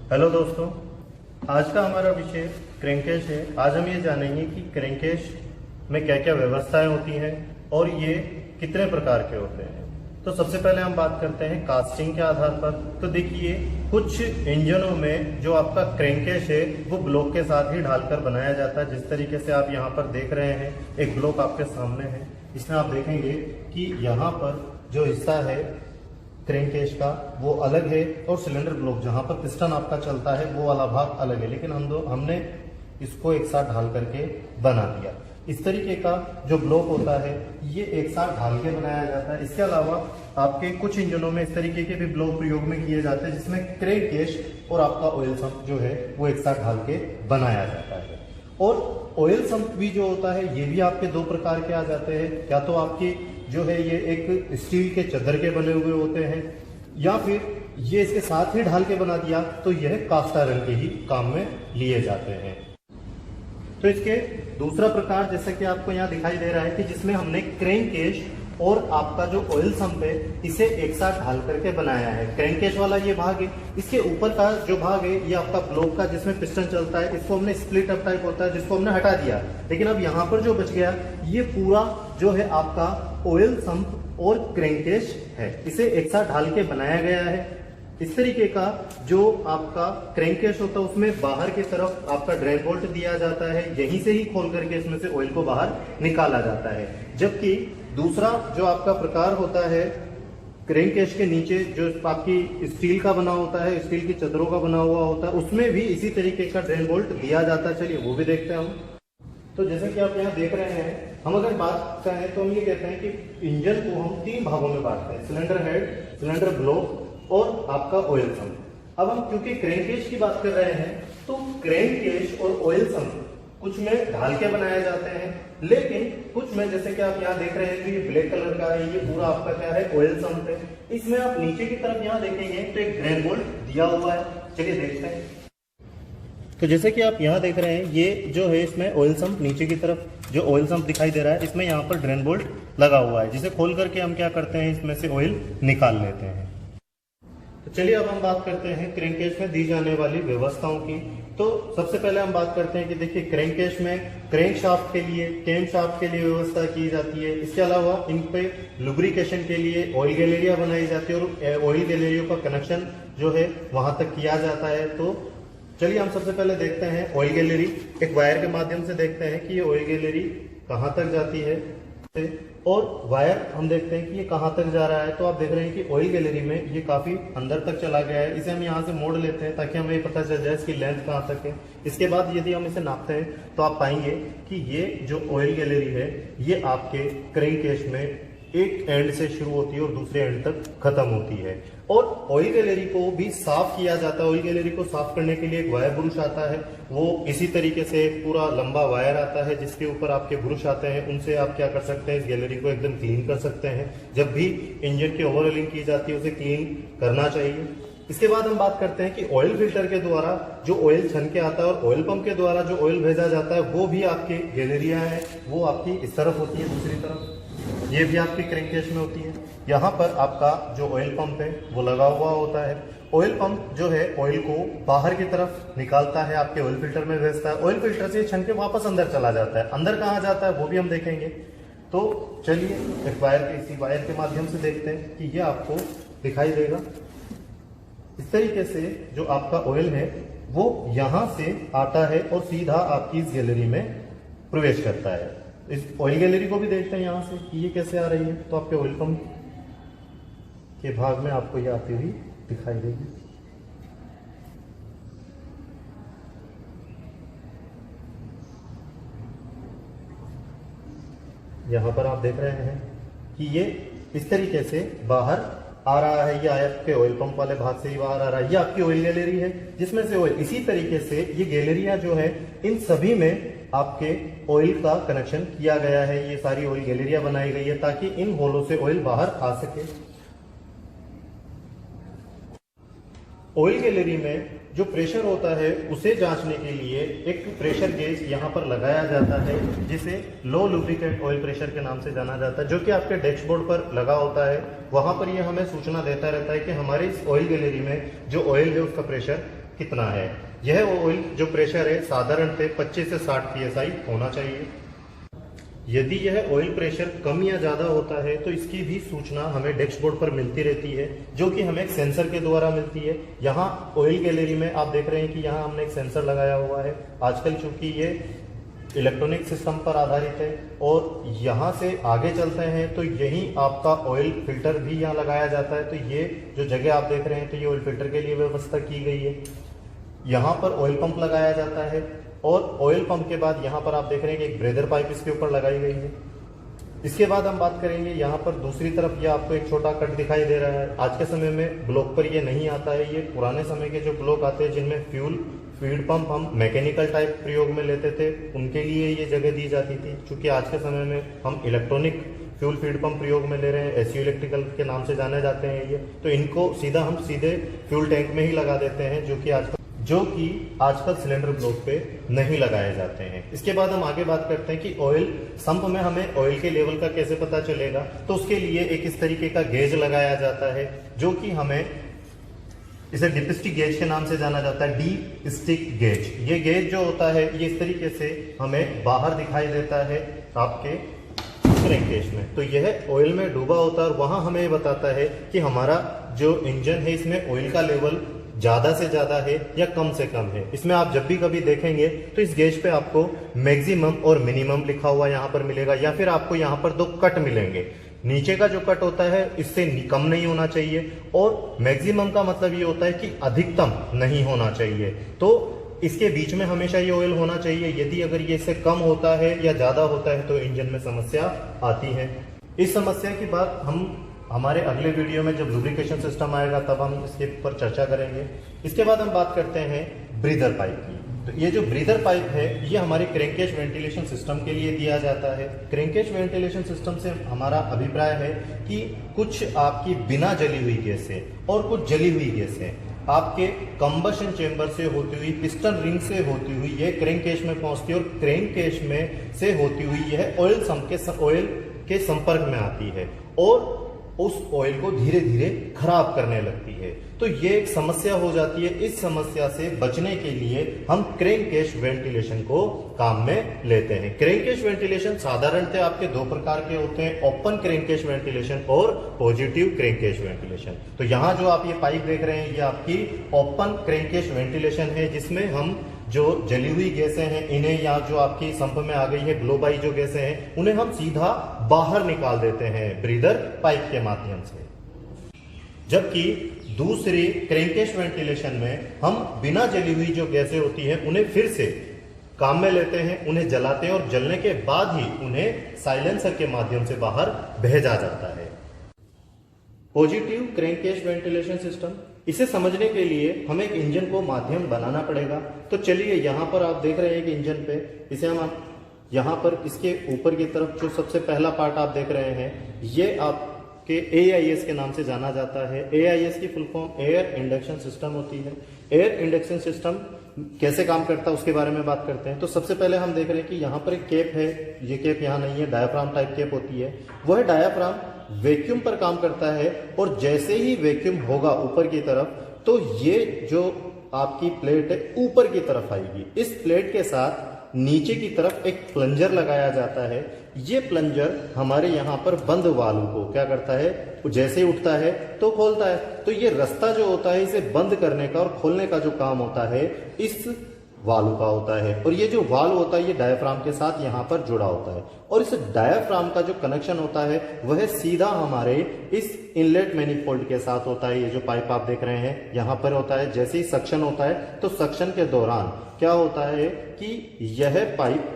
Hello दोस्तों, आज का हमारा विषय क्रैंकेश है। आज हम ये जानेंगे कि क्रैंकेश में क्या क्या व्यवस्थाएं होती हैं और ये कितने प्रकार के होते हैं। तो सबसे पहले हम बात करते हैं कास्टिंग के आधार पर। तो देखिए, कुछ इंजनों में जो आपका क्रैंकेश है वो ब्लॉक के साथ ही ढालकर बनाया जाता है। जिस तरीके से आप यहाँ पर देख रहे हैं, एक ब्लॉक आपके सामने है। इसमें आप देखेंगे कि यहाँ पर जो हिस्सा है क्रैंकेश का वो अलग है और सिलेंडर ब्लॉक जहां पर पिस्टन आपका चलता है वो वाला भाग अलग है, लेकिन हमने इसको एक साथ ढाल करके बना दिया। इस तरीके का जो ब्लॉक होता है ये एक साथ ढाल के बनाया जाता है। इसके अलावा आपके कुछ इंजनों में इस तरीके के भी ब्लॉक प्रयोग में किए जाते हैं जिसमें क्रैंकेश और आपका ऑयल सम्प जो है वो एक साथ ढाल के बनाया जाता है। और ऑयल सम्प भी जो होता है ये भी आपके दो प्रकार के आ जाते हैं। या तो आपकी जो है ये एक स्टील के चद्दर के बने हुए होते हैं, या फिर ये इसके साथ ही ढाल के बना दिया तो यह कास्ट आयरन के ही काम में लिए जाते हैं। तो इसके दूसरा प्रकार जैसा कि आपको यहाँ दिखाई दे रहा है कि जिसमें हमने क्रैंकेश और आपका जो ऑयल सम्प है इसे एक साथ ढाल करके बनाया है। क्रैंकेश वाला ये भाग है, इसके ऊपर का जो भाग है ये आपका ब्लॉक का जिसमें पिस्टन चलता है, इसको हमने स्प्लिट अप टाइप होता है जिसको हमने हटा दिया। लेकिन अब यहाँ पर जो बच गया ये पूरा जो है आपका ऑयल सम्प और क्रैंकेश है, इसे एक साथ ढाल के बनाया गया है। इस तरीके का जो आपका क्रैंकेश होता है उसमें बाहर की तरफ आपका ड्रेन बोल्ट दिया जाता है, यहीं से ही खोल करके इसमें से ऑयल को बाहर निकाला जाता है। जबकि दूसरा जो आपका प्रकार होता है क्रैंकेश के नीचे जो आपकी स्टील का बना होता है, स्टील की चद्दरों का बना हुआ होता है, उसमें भी इसी तरीके का ड्रेन बोल्ट दिया जाता है। चलिए वो भी देखते हैं हम। तो जैसे कि आप यहाँ देख रहे हैं, हम अगर बात करें तो हम ये कहते हैं कि इंजन को हम तीन भागों में बांटते हैं, सिलेंडर हेड, सिलेंडर ब्लॉक और आपका ऑयल सम्प। अब हम क्योंकि क्रैंकेश की बात कर रहे हैं तो क्रैंकेश और ऑयल सम्प कुछ में ढाल के बनाए जाते हैं, लेकिन कुछ में जैसे कि आप यहाँ देख रहे हैं कि ये ब्लैक कलर का है, ये पूरा आपका क्या है ऑयल सम्प है। इसमें आप नीचे की तरफ यहाँ देखेंगे तो एक ड्रेन बोल्ट दिया हुआ है। चलिए देखते हैं। तो जैसे कि आप यहाँ देख रहे हैं ये जो है इसमें ऑयल सम्प नीचे की तरफ जो ऑयल सम्प दिखाई दे रहा है इसमें यहाँ पर ड्रेन बोल्ट लगा हुआ है, जिसे खोल करके हम क्या करते हैं इसमें से ऑयल निकाल लेते हैं। तो चलिए अब हम बात करते हैं क्रैंकेश में दी जाने वाली व्यवस्थाओं की। तो सबसे पहले हम बात करते हैं कि देखिए क्रैंकेश में क्रैंक शाफ्ट के लिए, कैम शाफ्ट के लिए व्यवस्था की जाती है। इसके अलावा इन पे लुब्रिकेशन के लिए ऑयल गैलेरिया बनाई जाती है और ऑयल गैलेरियों का कनेक्शन जो है वहां तक किया जाता है। तो चलिए हम सबसे पहले देखते हैं ऑयल गैलरी। एक वायर के माध्यम से देखते हैं कि ये ऑयल गैलरी कहाँ तक जाती है और वायर हम देखते हैं कि ये कहाँ तक जा रहा है। तो आप देख रहे हैं कि ऑयल गैलरी में ये काफी अंदर तक चला गया है। इसे हम यहाँ से मोड़ लेते हैं ताकि हमें पता चल जाए इसकी लेंथ कहाँ तक है। इसके बाद यदि हम इसे नापते हैं तो आप पाएंगे कि ये जो ऑयल गैलरी है ये आपके क्रैंकेश में एक एंड से शुरू होती है और दूसरे एंड तक खत्म होती है। और ऑयल गैलरी को भी साफ किया जाता है। ऑयल गैलरी को साफ करने के लिए एक वायर ब्रुश आता है, वो इसी तरीके से एक पूरा लंबा वायर आता है जिसके ऊपर आपके ब्रुश आते हैं। उनसे आप क्या कर सकते हैं, इस गैलरी को एकदम क्लीन कर सकते हैं। जब भी इंजन की ओवरऑलिंग की जाती है उसे क्लीन करना चाहिए। इसके बाद हम बात करते हैं कि ऑयल फिल्टर के द्वारा जो ऑयल छन के आता है और ऑयल पंप के द्वारा जो ऑयल भेजा जाता है वो भी आपकी गैलरियां हैं, वो आपकी इस तरफ होती है, दूसरी तरफ ये भी आपकी क्रैंकेश में होती है। यहाँ पर आपका जो ऑयल पंप है वो लगा हुआ होता है। ऑयल पंप जो है ऑयल को बाहर की तरफ निकालता है, आपके ऑयल फिल्टर में भेजता है। ऑयल फिल्टर से छन के वापस अंदर चला जाता है। अंदर कहाँ जाता है वो भी हम देखेंगे। तो चलिए एक वायर के इसी वायर के माध्यम से देखते हैं कि ये आपको दिखाई देगा। इस तरीके से जो आपका ऑयल है वो यहां से आता है और सीधा आपकी इस गैलरी में प्रवेश करता है। इस ऑयल गैलरी को भी देखते हैं यहां से कि ये कैसे आ रही है। तो आपके ऑयल पंप के भाग में आपको ये आती हुई दिखाई देगी। यहां पर आप देख रहे हैं कि ये इस तरीके से बाहर आ रहा है। ये आपके ऑयल पंप वाले भाग से ही बाहर आ रहा है। ये आपकी ऑयल गैलरी है जिसमें से ऑयल, इसी तरीके से ये गैलरियां जो है इन सभी में आपके ऑयल का कनेक्शन किया गया है। ये सारी ऑयल गैलरियां बनाई गई है ताकि इन होलों से ऑयल बाहर आ सके। ऑयल गैलरी में जो प्रेशर होता है उसे जांचने के लिए एक प्रेशर गेज यहाँ पर लगाया जाता है जिसे लो लुब्रिकेंट ऑयल प्रेशर के नाम से जाना जाता है, जो कि आपके डैशबोर्ड पर लगा होता है। वहां पर ये हमें सूचना देता रहता है कि हमारे इस ऑयल गैलरी में जो ऑयल है उसका प्रेशर कितना है। यह ऑयल जो प्रेशर है साधारणतः 25 से 60 psi होना चाहिए। यदि यह ऑयल प्रेशर कम या ज्यादा होता है तो इसकी भी सूचना हमें डैशबोर्ड पर मिलती रहती है, जो कि हमें एक सेंसर के द्वारा मिलती है। यहाँ ऑयल गैलरी में आप देख रहे हैं कि यहाँ हमने एक सेंसर लगाया हुआ है। आजकल चूंकि ये इलेक्ट्रॉनिक सिस्टम पर आधारित है और यहाँ से आगे चलते हैं तो यही आपका ऑयल फिल्टर भी यहाँ लगाया जाता है। तो ये जो जगह आप देख रहे हैं तो ये ऑयल फिल्टर के लिए व्यवस्था की गई है। यहाँ पर ऑयल पंप लगाया जाता है और ऑयल पंप के बाद यहाँ पर आप देख रहे हैं कि एक ब्रेदर पाइप इसके ऊपर लगाई गई है। इसके बाद हम बात करेंगे यहाँ पर दूसरी तरफ ये आपको एक छोटा कट दिखाई दे रहा है। आज के समय में ब्लॉक पर ये नहीं आता है। ये पुराने समय के जो ब्लॉक आते हैं जिनमें फ्यूल फीड पंप हम मैकेनिकल टाइप प्रयोग में लेते थे, उनके लिए ये जगह दी जाती थी। क्योंकि आज के समय में हम इलेक्ट्रॉनिक फ्यूल फीड पंप प्रयोग में ले रहे हैं, एसयू इलेक्ट्रिकल के नाम से जाने जाते हैं ये, तो इनको हम सीधे फ्यूल टैंक में ही लगा देते हैं, जो कि आजकल सिलेंडर ब्लॉक पे नहीं लगाए जाते हैं। इसके बाद हम आगे बात करते हैं कि ऑयल संप में हमें ऑयल के लेवल का कैसे पता चलेगा। तो उसके लिए एक इस तरीके का गेज लगाया जाता है, जो कि हमें इसे डिप स्टिक गेज के नाम से जाना जाता है, डीप स्टिक गेज। ये गेज जो होता है ये इस तरीके से हमें बाहर दिखाई देता है आपके क्रैंककेस में। तो यह ऑयल में डूबा होता है और वहां हमें ये बताता है कि हमारा जो इंजन है इसमें ऑयल का लेवल ज्यादा से ज्यादा है या कम से कम है। इसमें आप जब भी कभी देखेंगे तो इस गेज पे आपको मैक्सिमम और मिनिमम लिखा हुआ यहाँ पर मिलेगा, या फिर आपको यहाँ पर दो कट मिलेंगे। नीचे का जो कट होता है इससे कम नहीं होना चाहिए और मैक्सिमम का मतलब ये होता है कि अधिकतम नहीं होना चाहिए। तो इसके बीच में हमेशा ये ऑयल होना चाहिए। यदि अगर ये इससे कम होता है या ज्यादा होता है तो इंजन में समस्या आती है। इस समस्या की बात हम हमारे अगले वीडियो में जब लुब्रिकेशन सिस्टम आएगा तब हम इसके ऊपर चर्चा करेंगे। इसके बाद हम बात करते हैं ब्रीदर पाइप की। तो ये जो ब्रीदर पाइप है ये हमारे क्रैंककेस वेंटिलेशन सिस्टम के लिए दिया जाता है। क्रैंककेस वेंटिलेशन सिस्टम से हमारा अभिप्राय है कि कुछ आपकी बिना जली हुई गैसें और कुछ जली हुई गैसें आपके कंबशन चेंबर से होती हुई, पिस्टन रिंग से होती हुई यह क्रैंककेस में पहुंचती है और क्रैंककेस में से होती हुई यह ऑयल के संपर्क में आती है और उस ऑयल को धीरे धीरे खराब करने लगती है। तो ये एक समस्या हो जाती है। इस समस्या से बचने के लिए हम क्रैंककेस वेंटिलेशन को काम में लेते हैं। क्रैंककेस वेंटिलेशन साधारणतः आपके दो प्रकार के होते हैं, ओपन क्रैंककेस वेंटिलेशन और पॉजिटिव क्रैंककेस वेंटिलेशन। तो यहाँ जो आप ये पाइप देख रहे हैं ये आपकी ओपन क्रैंककेस वेंटिलेशन है, जिसमें हम जो जली हुई गैसें हैं इन्हें या जो आपकी संप में आ गई है ग्लोबाई जो गैसें हैं उन्हें हम सीधा बाहर निकाल देते हैं ब्रीदर पाइप के माध्यम से। जबकि दूसरी क्रैंककेस वेंटिलेशन में हम बिना जली हुई जो गैसें होती हैं उन्हें फिर से काम में लेते हैं, उन्हें जलाते हैं और जलने के बाद ही उन्हें साइलेंसर के माध्यम से बाहर भेजा जाता है। पॉजिटिव क्रैंककेस वेंटिलेशन सिस्टम, इसे समझने के लिए हमें एक इंजन को माध्यम बनाना पड़ेगा। तो चलिए यहाँ पर आप देख रहे हैं कि इंजन पे इसे हम यहाँ पर इसके ऊपर की तरफ जो सबसे पहला पार्ट आप देख रहे हैं ये आपके AIS के नाम से जाना जाता है। AIS की full form air induction system होती है। एयर इंडक्शन सिस्टम कैसे काम करता है उसके बारे में बात करते हैं। तो सबसे पहले हम देख रहे हैं कि यहाँ पर एक कैप है, ये कैप यहाँ नहीं है, डायाफ्राम टाइप कैप होती है। वह डायाफ्राम वैक्यूम पर काम करता है और जैसे ही वैक्यूम होगा ऊपर की तरफ तो ये जो आपकी प्लेट है ऊपर की तरफ आएगी। इस प्लेट के साथ नीचे की तरफ एक प्लंजर लगाया जाता है। ये प्लंजर हमारे यहाँ पर बंद वाल्व को क्या करता है, जैसे ही उठता है तो खोलता है। तो ये रास्ता जो होता है इसे बंद करने का और खोलने का जो काम होता है इस वाल्व का होता है। और ये जो वाल्व होता है ये डायाफ्राम के साथ यहाँ पर जुड़ा होता है और इस डायाफ्राम का जो कनेक्शन होता है वह सीधा हमारे इस इनलेट मैनिफोल्ड के साथ होता है। ये जो पाइप आप देख रहे हैं यहाँ पर होता है। जैसे ही सक्शन होता है तो सक्शन के दौरान क्या होता है कि यह पाइप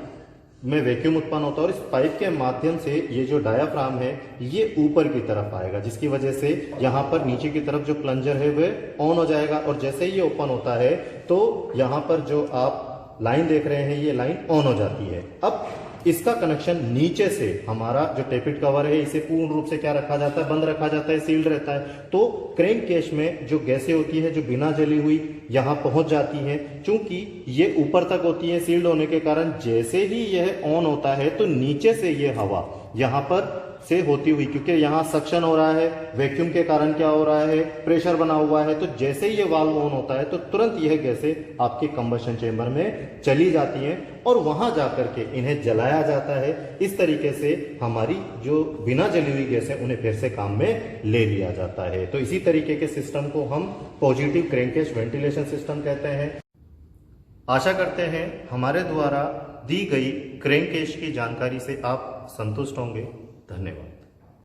में वैक्यूम उत्पन्न होता है और इस पाइप के माध्यम से ये जो डायाफ्राम है ये ऊपर की तरफ आएगा, जिसकी वजह से यहाँ पर नीचे की तरफ जो प्लंजर है वह ऑन हो जाएगा और जैसे ही ये ओपन होता है तो यहाँ पर जो आप लाइन देख रहे हैं ये लाइन ऑन हो जाती है। अब इसका कनेक्शन नीचे से हमारा जो टेपिड कवर है इसे पूर्ण रूप से क्या रखा जाता है, बंद रखा जाता है, सील्ड रहता है। तो क्रैंककेस में जो गैसें होती है जो बिना जली हुई यहाँ पहुंच जाती हैं। चूंकि ये ऊपर तक होती है सील्ड होने के कारण जैसे ही यह ऑन होता है तो नीचे से ये हवा यहाँ पर से होती हुई, क्योंकि यहाँ सक्शन हो रहा है, वैक्यूम के कारण क्या हो रहा है, प्रेशर बना हुआ है, तो जैसे ही ये वाल्व ऑन होता है तो तुरंत यह गैसें आपके कंबशन चेंबर में चली जाती हैं और वहां जाकर के इन्हें जलाया जाता है। इस तरीके से हमारी जो बिना जली हुई गैस है उन्हें फिर से काम में ले लिया जाता है। तो इसी तरीके के सिस्टम को हम पॉजिटिव क्रैंकेश वेंटिलेशन सिस्टम कहते हैं। आशा करते हैं हमारे द्वारा दी गई क्रैंकेश की जानकारी से आप संतुष्ट होंगे। धन्यवाद।